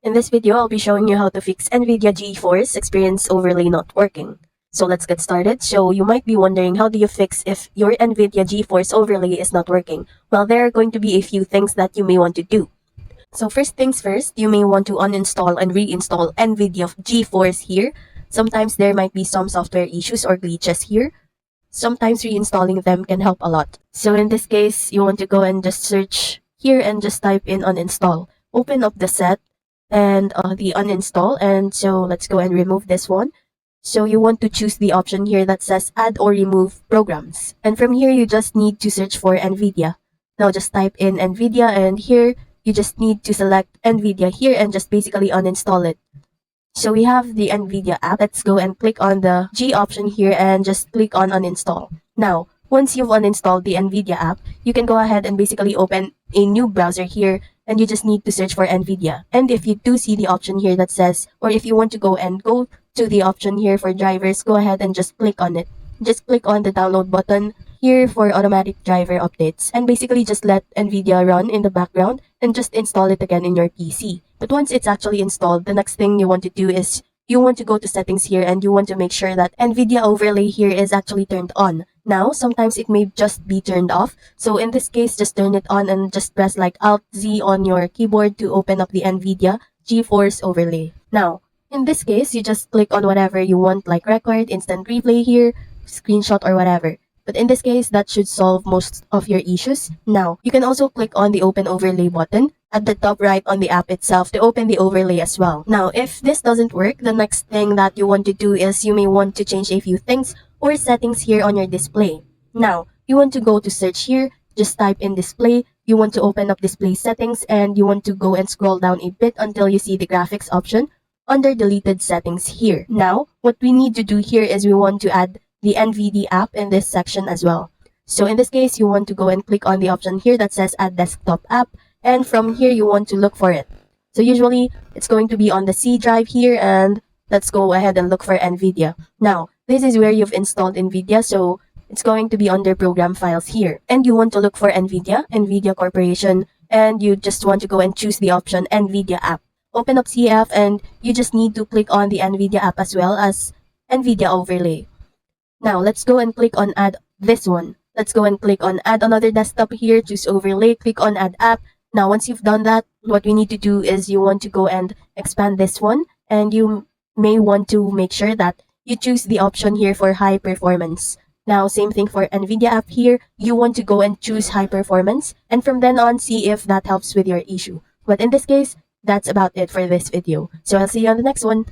In this video, I'll be showing you how to fix Nvidia GeForce Experience overlay not working. So let's get started. So you might be wondering, how do you fix if your Nvidia GeForce overlay is not working? Well, there are going to be a few things that you may want to do. So first things first, you may want to uninstall and reinstall Nvidia GeForce here. Sometimes there might be some software issues or glitches here. Sometimes reinstalling them can help a lot. So in this case, you want to go and just search here and just type in uninstall. Open up the set and the uninstall, and so let's go and remove this one. So you want to choose the option here that says add or remove programs, and from here you just need to search for Nvidia. Now just type in Nvidia, and here you just need to select Nvidia here and just basically uninstall it. So we have the Nvidia app. Let's go and click on the G option here and just click on uninstall. Now once you've uninstalled the Nvidia app, you can go ahead and basically open a new browser here, and you just need to search for Nvidia. And if you do see the option here that says, or if you want to go to the option here for drivers, go ahead and just click on it. Just click on the download button here for automatic driver updates, and basically just let Nvidia run in the background and just install it again in your PC. But once it's actually installed, the next thing you want to do is you want to go to settings here, and you want to make sure that Nvidia overlay here is actually turned on. Now, sometimes it may just be turned off. So in this case, just turn it on and just press like Alt-Z on your keyboard to open up the Nvidia GeForce overlay. Now, in this case, you just click on whatever you want, like record, instant replay here, screenshot, or whatever. But in this case, that should solve most of your issues. Now, you can also click on the open overlay button at the top right on the app itself to open the overlay as well. Now, if this doesn't work, the next thing that you want to do is you may want to change a few things or settings here on your display. Now, you want to go to search here, just type in display, you want to open up display settings, and you want to go and scroll down a bit until you see the graphics option under deleted settings here. Now, what we need to do here is we want to add the Nvidia app in this section as well. So in this case, you want to go and click on the option here that says add desktop app, and from here you want to look for it. So usually it's going to be on the C drive here, and let's go ahead and look for Nvidia. Now, this is where you've installed Nvidia, so it's going to be under program files here. And you want to look for Nvidia Corporation, and you just want to go and choose the option Nvidia app. Open up CF, and you just need to click on the Nvidia app as well as Nvidia overlay. Now, let's go and click on add this one. Let's go and click on add another desktop here, choose overlay, click on add app. Now, once you've done that, what we need to do is you want to go and expand this one, and you may want to make sure that you choose the option here for high performance. Now, same thing for Nvidia app here, you want to go and choose high performance, and from then on, see if that helps with your issue. But in this case, that's about it for this video. So I'll see you on the next one.